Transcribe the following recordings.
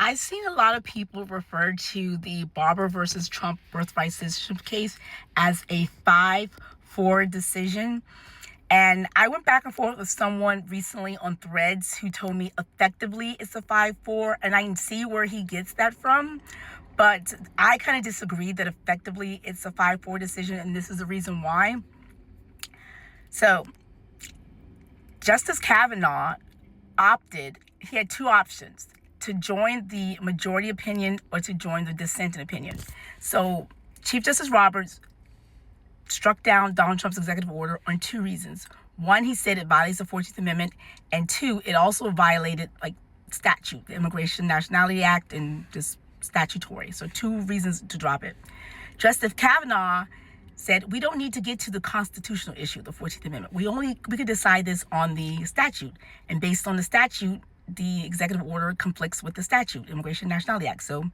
I've seen a lot of people refer to the Barber versus Trump birthright citizenship case as a 5-4 decision. And I went back and forth with someone recently on Threads who told me effectively it's a 5-4, and I can see where he gets that from. But I kind of disagree that effectively it's a 5-4 decision, and this is the reason why. So, Justice Kavanaugh he had two options: to join the majority opinion or to join the dissenting opinion. So Chief Justice Roberts struck down Donald Trump's executive order on two reasons. One, he said it violates the 14th Amendment, and two, it also violated statute, the Immigration Nationality Act, and just statutory. So two reasons to drop it. Justice Kavanaugh said we don't need to get to the constitutional issue, the 14th Amendment. We could decide this on the statute, and based on the statute, the executive order conflicts with the statute, Immigration Nationality Act. So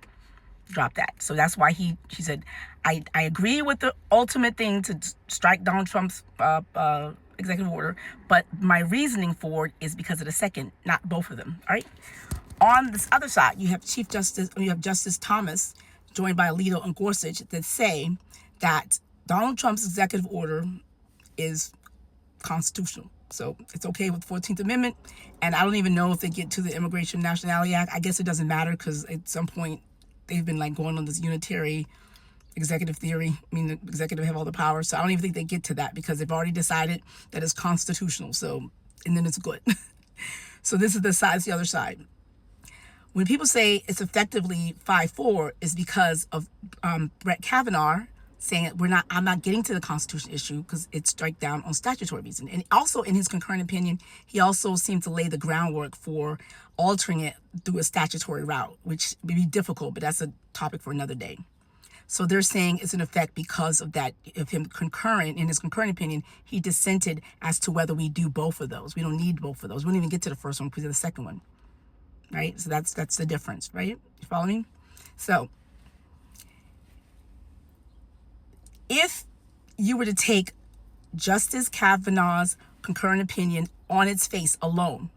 drop that. So that's why she said, I agree with the ultimate thing to strike Donald Trump's executive order, but my reasoning for it is because of the second, not both of them. All right. On this other side, you have Justice Thomas, joined by Alito and Gorsuch, that say that Donald Trump's executive order is constitutional. So it's okay with the 14th Amendment. And I don't even know if they get to the Immigration Nationality Act. I guess it doesn't matter because at some point they've been going on this unitary executive theory. I mean, the executive have all the power. So I don't even think they get to that because they've already decided that it's constitutional. So, and then it's good. So this is the other side. When people say it's effectively 5-4, is because of Brett Kavanaugh saying I'm not getting to the constitutional issue because it's strike down on statutory reason. And also in his concurrent opinion, he also seemed to lay the groundwork for altering it through a statutory route, which may be difficult, but that's a topic for another day. So they're saying it's in effect because of that, of him in his concurrent opinion, he dissented as to whether we do both of those. We don't need both of those. We don't even get to the first one because of the second one, right? So that's the difference, right? You follow me? So if you were to take Justice Kavanaugh's concurrent opinion on its face alone,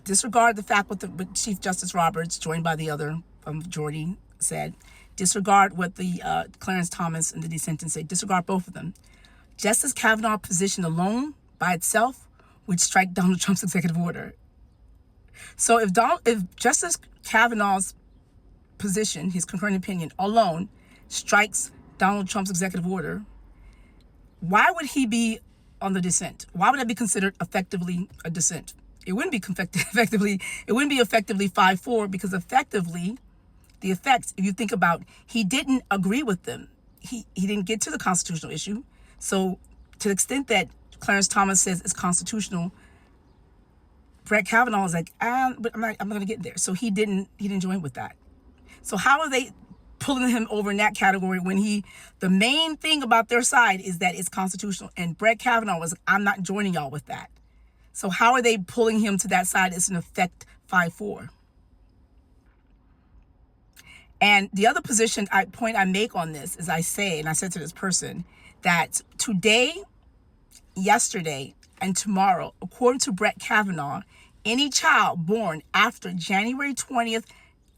disregard the fact what Chief Justice Roberts, joined by the other majority, said, disregard what the Clarence Thomas and the dissenters say, disregard both of them. Justice Kavanaugh's position alone by itself would strike Donald Trump's executive order. So if Justice Kavanaugh's position, his concurrent opinion alone, strikes Donald Trump's executive order, why would he be on the dissent? Why would that be considered effectively a dissent? It wouldn't be effectively 5-4 because effectively, the effects, if you think about, he didn't agree with them. He didn't get to the constitutional issue. So to the extent that Clarence Thomas says it's constitutional, Brett Kavanaugh was like, but I'm not going to get there. So he didn't join with that. So how are they pulling him over in that category when the main thing about their side is that it's constitutional? And Brett Kavanaugh was like, I'm not joining y'all with that. So how are they pulling him to that side? It's in effect 5-4. And the other point I make on this is I said to this person, that today, yesterday, and tomorrow, according to Brett Kavanaugh, any child born after January 20th,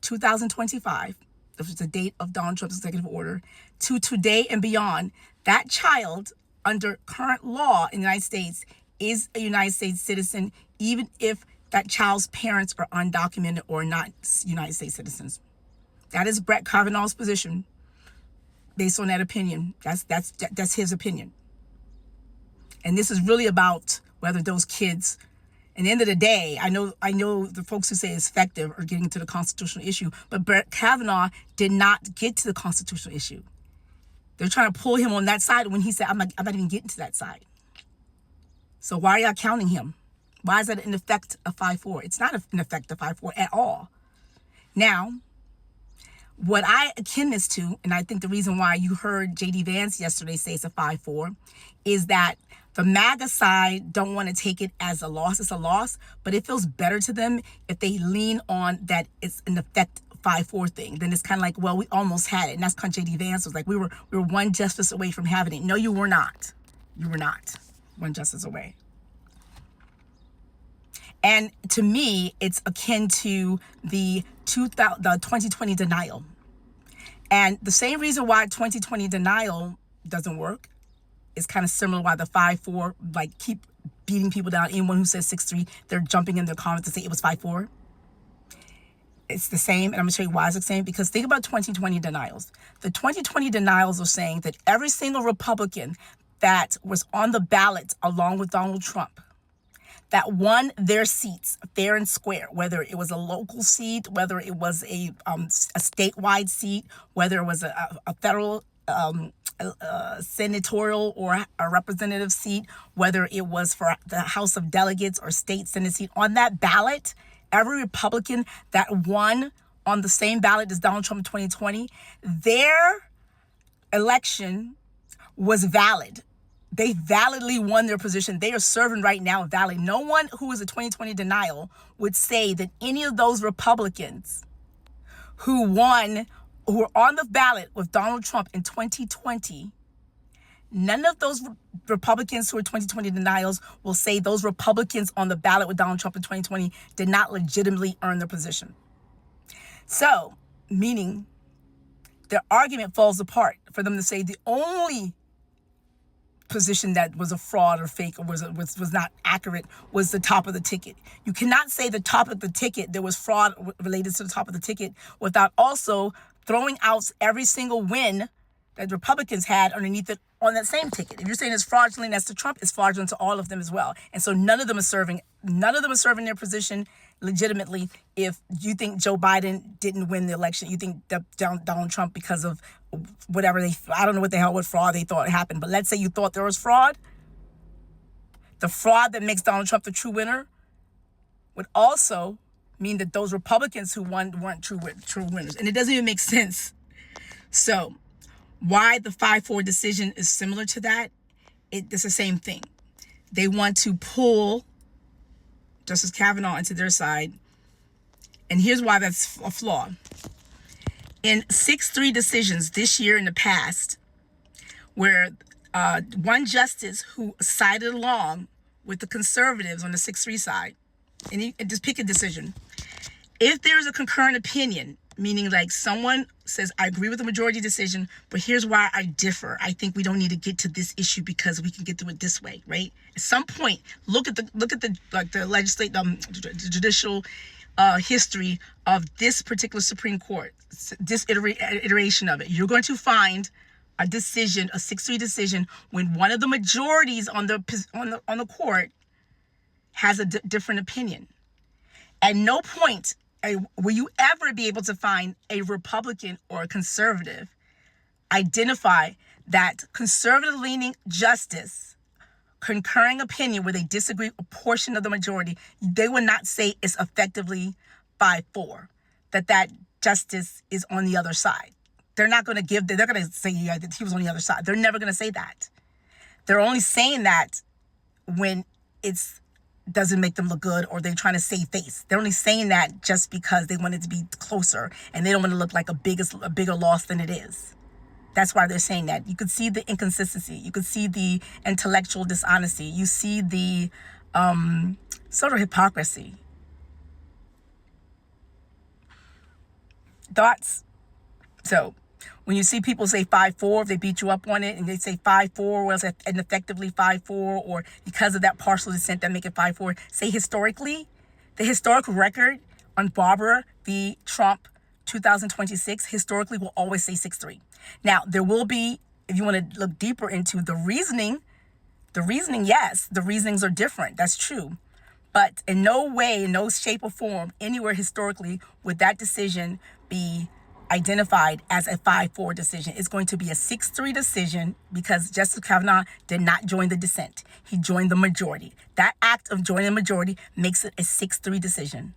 2025, which is the date of Donald Trump's executive order, to today and beyond, that child, under current law in the United States, is a United States citizen, even if that child's parents are undocumented or not United States citizens. That is Brett Kavanaugh's position based on that opinion. That's his opinion. And this is really about whether those kids, at the end of the day, I know the folks who say it's effective are getting to the constitutional issue, but Brett Kavanaugh did not get to the constitutional issue. They're trying to pull him on that side when he said, I'm not even getting to that side. So why are y'all counting him? Why is that in effect a 5-4? It's not in effect a 5-4 at all. Now, what I akin this to, and I think the reason why you heard J.D. Vance yesterday say it's a 5-4, is that the MAGA side don't want to take it as a loss. It's a loss, but it feels better to them if they lean on that it's in effect 5-4 thing. Then it's kind of like, well, we almost had it. And that's kind of J.D. Vance was like, we were one justice away from having it. No, you were not. You were not one justice away. And to me, it's akin to the the 2020 denial. And the same reason why 2020 denial doesn't work is kind of similar why the 5-4, like, keep beating people down. Anyone who says 6-3, they're jumping in their comments to say it was 5-4. It's the same, and I'm going to show you why it's the same, because think about 2020 denials. The 2020 denials are saying that every single Republican that was on the ballot along with Donald Trump that won their seats fair and square, whether it was a local seat, whether it was a statewide seat, whether it was a federal senatorial or a representative seat, whether it was for the House of Delegates or state Senate seat, on that ballot, every Republican that won on the same ballot as Donald Trump in 2020, their election was valid. They validly won their position. They are serving right now valid. No one who is a 2020 denial would say that any of those Republicans who won, who were on the ballot with Donald Trump in 2020, none of those Republicans who are 2020 denials will say those Republicans on the ballot with Donald Trump in 2020 did not legitimately earn their position. So, meaning their argument falls apart for them to say the only position that was a fraud or fake or was not accurate was the top of the ticket. You cannot say the top of the ticket there was fraud related to the top of the ticket without also throwing out every single win that Republicans had underneath it on that same ticket. If you're saying it's fraudulent as to Trump, it's fraudulent to all of them as well. And so none of them are serving their position legitimately. If you think Joe Biden didn't win the election, you think that Donald Trump, because of whatever I don't know what fraud they thought happened, but let's say you thought there was fraud. The fraud that makes Donald Trump the true winner would also mean that those Republicans who won weren't true winners. And it doesn't even make sense. So why the 5-4 decision is similar to that, it's the same thing. They want to pull Justice Kavanaugh into their side. And here's why that's a flaw. In 6-3 decisions this year in the past, where one justice who sided along with the conservatives on the 6-3 side, and just pick a decision. If there's a concurrent opinion, meaning like someone says, I agree with the majority decision, but here's why I differ. I think we don't need to get to this issue because we can get through it this way, right? At some point, look at the legislative, judicial history of this particular Supreme Court, this iteration of it. You're going to find a decision, a 6-3 decision, when one of the majorities on the court has a different opinion. At no point will you ever be able to find a Republican or a conservative identify that conservative-leaning justice, concurring opinion where they disagree a portion of the majority, they would not say it's effectively 5-4, that justice is on the other side. They're not going to they're going to say that he was on the other side. They're never going to say that. They're only saying that when it's doesn't make them look good or they're trying to save face. They're only saying that just because they want it to be closer and they don't want to look like a bigger loss than it is. That's why they're saying that. You could see the inconsistency. You could see the intellectual dishonesty. You see the sort of hypocrisy. Thoughts? So when you see people say 5-4, if they beat you up on it and they say 5-4 was and effectively 5-4, or because of that partial dissent that make it 5-4, say historically, the historical record on Barber v. Trump 2026 historically will always say 6-3. Now, there will be, if you want to look deeper into the reasoning, yes, the reasonings are different. That's true. But in no way, in no shape or form, anywhere historically would that decision be identified as a 5-4 decision. It's going to be a 6-3 decision because Justice Kavanaugh did not join the dissent. He joined the majority. That act of joining the majority makes it a 6-3 decision.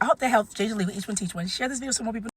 I hope that helps. JJ Lee with Each One Teach One. Share this video so more people